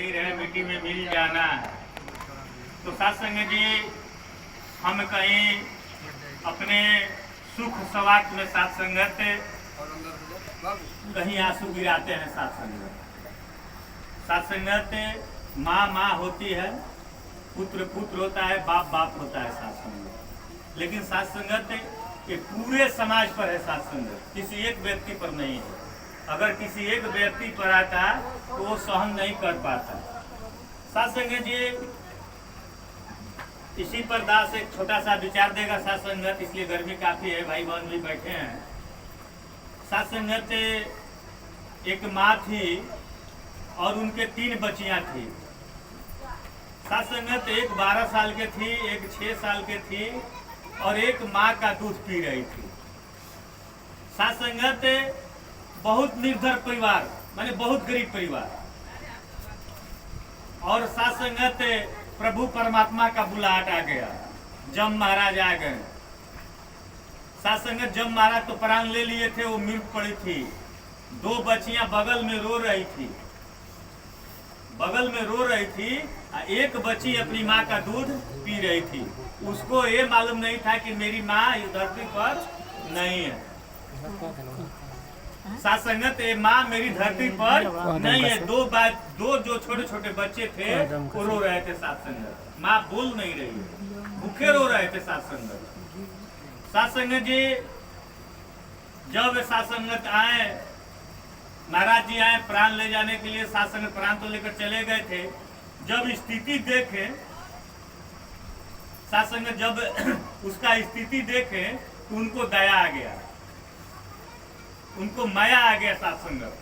शरीर है, मिट्टी में मिल जाना। तो सत्संग जी, हम कहीं अपने सुख सवाक में साथ संगत, कहीं आंसू गिराते हैं साथ संगत। साथ संगत माँ माँ होती है, पुत्र पुत्र होता है, बाप बाप होता है साथ संगत। लेकिन साथ संगत ये पूरे समाज पर है साथ संगत, किसी एक व्यक्ति पर नहीं है। अगर किसी एक व्यक्ति पर आता तो वो सहन नहीं कर पाता। साथ संगत जी, इसी पर दास एक छोटा सा विचार देगा साथ संगत, इसलिए गर्मी काफी है, भाई बहन भी बैठे हैं। साथ संगत एक माँ थी और उनके 3 बच्चियां थी। साथ संगत एक 12 साल के थी, एक 6 साल के थी और एक माँ का दूध पी रही थी। साथ संगत बहुत निर्धर परिवार, माने बहुत गरीब परिवार। और साथ संगत प्रभु परमात्मा का बुलाहट आ गया, जम महाराज आ गए। साथ संगत जम महाराज तो प्राण ले लिए थे, वो मृत पड़ी थी। 2 बच्चियां बगल में रो रही थी, बगल में रो रही थी। एक बच्ची अपनी माँ का दूध पी रही थी। उसको ये मालूम नहीं था कि मेरी माँ इस धरती पर नहीं है। साथ संगत ये माँ मेरी धरती पर नहीं है। 2 जो छोटे छोटे बच्चे थे वो रो रहे थे साथ संगत। माँ बोल नहीं रही है, भूखे रो रहे थे साथ संगत। साथ संगत जी, जब साथ संगत आए, महाराज जी आए प्राण ले जाने के लिए, साथ संगत प्राण तो लेकर चले गए थे। जब स्थिति देखे साथ संगत, जब उसका स्थिति देखे तो उनको दया आ गया, उनको माया आ गया साथ संगत।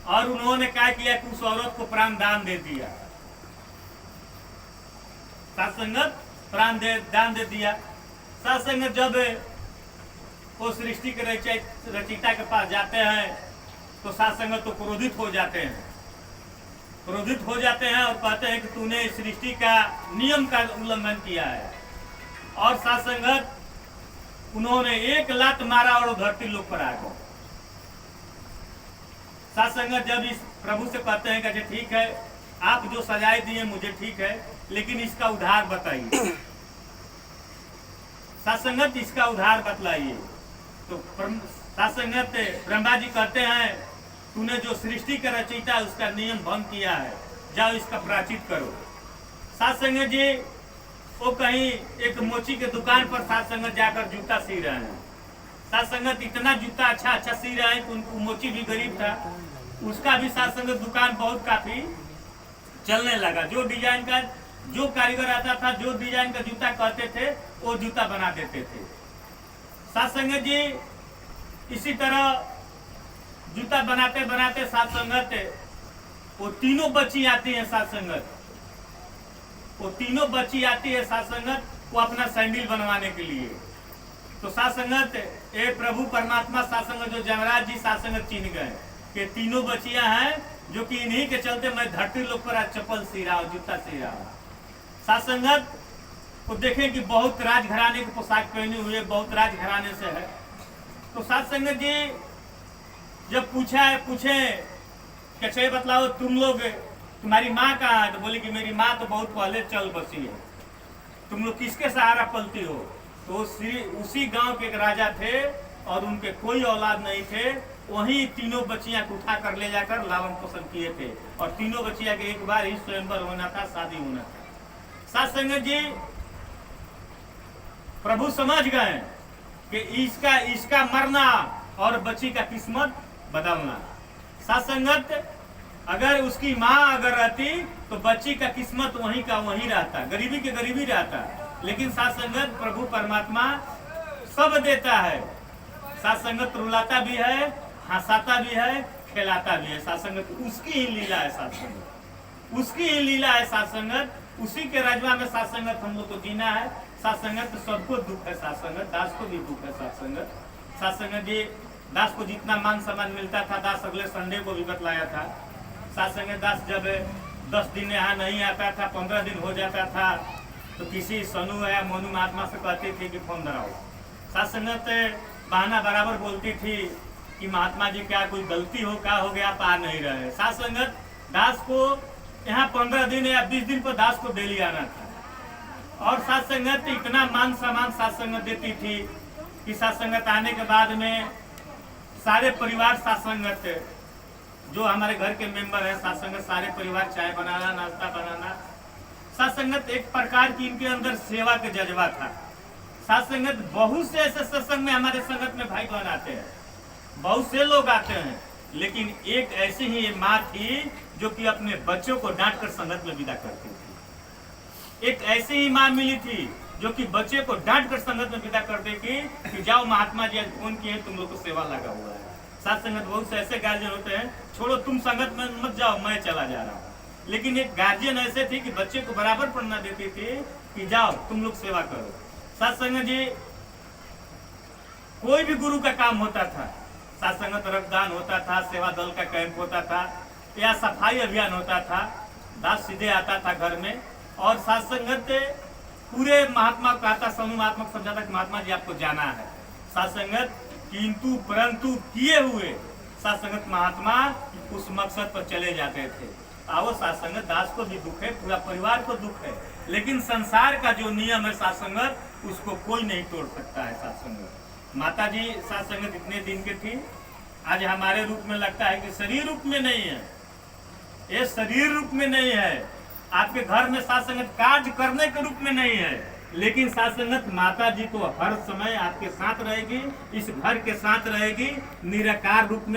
और उन्होंने क्या किया कि उस औरत को प्राण दान दे दिया। साथ संगत प्राण दान दे दिया। साथ संगत जब वो सृष्टि के रचयिता के पास जाते हैं तो साथ संगत तो क्रोधित हो जाते हैं, क्रोधित हो जाते हैं और कहते हैं कि तूने इस सृष्टि का नियम का उल्लंघन किया है। और साथ संगत उन्होंने 1 लात मारा और धरती लोक पर आ गए। साथ संगत जब इस प्रभु से कहते हैं कि ठीक है, आप जो सजाए दिए मुझे ठीक है, लेकिन इसका उधार बताइए। साथ संगत इसका उधार बतलाइए। तो साथ संगत ब्रह्मा जी कहते हैं, तूने जो सृष्टि का रचयिता उसका नियम भंग किया है, जाओ इसका प्रायश्चित करो। साथ संगत जी, वो कहीं एक मोची के दुकान पर साथ संगत जाकर जूता सी रहे हैं। साथ संगत इतना जूता अच्छा अच्छा सी रहे हैं कि उनको, मोची भी गरीब था, उसका भी साथ संगत दुकान बहुत काफी चलने लगा। जो डिजाइन का, जो कारीगर आता था, जो डिजाइन का जूता कहते थे वो जूता बना देते थे। साथ संगत जी, इसी तरह जूता बनाते बनाते साथ संगत वो 3 बच्ची आती है साथ संगत, वो 3 बच्ची आती है साथ संगत, वो अपना सैंडल बनवाने के लिए। तो साथ संगत ये प्रभु परमात्मा साथ संगत जो जमराज जी साथ संगत चिन्ह गए कि 3 बच्चियां हैं जो कि इन्हीं के चलते मैं धरती लोक पर आज चप्पल सी रहा हूँ, जूता सी रहा हूँ। साथ संगत को देखें कि बहुत राजघराने की पोशाक पहनी हुई है, बहुत राजघराने से है। तो साथ संगत जी जब पूछे कैसे बतलाओ तुम लोग, तुम्हारी माँ कहाँ है? तो बोली कि मेरी माँ तो बहुत पहले चल बसी है, तुम लोग किसके सहारा पलती हो? तो उसी गांव के एक राजा थे और उनके कोई औलाद नहीं थे, वहीं 3 बच्चियां को उठा कर ले जाकर लालन पोषण किए थे। और 3 बच्चियां के एक बार ही स्वयंवर होना था, शादी होना था। साथ संगत जी, प्रभु समझ गए कि इसका मरना और बच्ची का किस्मत बदलना। साथ संगत, अगर उसकी माँ अगर रहती तो बच्ची का किस्मत वहीं का वहीं रहता, गरीबी के गरीबी रहता। लेकिन साथ संगत प्रभु परमात्मा सब देता है। साथ संगत रुलाता भी है, हंसाता भी है, खिलाता भी है। साथ संगत उसकी ही लीला है, साथ संगत उसकी ही लीला है। साथ संगत उसी के राजवा में साथ संगत हम लोग को जीना है। साथ संगत सबको दुख है, साथ संगत दास को भी दुख है। साथ संगत जी, दास को जितना मान सम्मान मिलता था, दास अगले संडे को भी बतलाया था। साथ संगत दास जब 10 दिन यहाँ नहीं आता था, 15 दिन हो जाता था, तो किसी सनु या मोनू महात्मा से कहती थी कि फोन धराओ। साथ संगत बहाना बराबर बोलती थी कि महात्मा जी क्या कोई गलती हो, क्या हो गया, पा नहीं रहे। साथ संगत दास को यहाँ 15 दिन या 20 दिन पर दास को डेली आना था। और साथ संगत इतना मान सम्मान साथ संगत देती थी कि साथ संगत आने के बाद में सारे परिवार साथ संगत, जो हमारे घर के मेंबर है साथ संगत, सारे परिवार चाय बनाना, नाश्ता बनाना। साथ संगत एक प्रकार की इनके अंदर सेवा का जज्बा था। साथ संगत बहुत से ऐसे सत्संग में हमारे संगत में भाई बहन आते हैं, बहुत से लोग आते हैं, लेकिन एक ऐसी ही माँ थी जो कि अपने बच्चों को डांट कर संगत में विदा करती थी। एक ऐसी ही माँ मिली थी जो कि बच्चे को डांट कर संगत में विदा कर देगी कि जाओ महात्मा जी आज फोन किए, तुम लोग को सेवा लगा हुआ है। साथ संगत बहुत से ऐसे गार्जियन होते हैं, छोड़ो तुम संगत में मत जाओ, मैं चला जा रहा हूँ। लेकिन एक गार्जियन ऐसे थी कि बच्चे को बराबर पढ़ना देती थी कि जाओ तुम लोग सेवा करो। साथ संगत जी कोई भी गुरु का काम होता था, साथ संगत रक्तदान होता था, सेवा दल का कैंप होता था या सफाई अभियान होता था, दास सीधे आता था घर में और साथ संगत पूरे महात्मा कहता, समूह महात्मा को समझाता कि महात्मा जी आपको जाना है। साथ संगत किंतु परंतु किए हुए साथ संगत महात्मा उस मकसद पर चले जाते थे। आओ साथ संगत दास को भी दुख है, पूरा परिवार को दुख है, लेकिन संसार का जो नियम है साथ संगत उसको कोई नहीं तोड़ सकता है। साथ संगत माता जी साथ संगत इतने दिन की थी, आज हमारे रूप में लगता है कि शरीर रूप में नहीं है, ये शरीर रूप में नहीं है, आपके घर में साथ संगत कार्य करने के रूप में नहीं है, लेकिन साथ संगत माता जी तो हर समय आपके साथ रहेगी, इस घर के साथ रहेगी, निराकार रूप में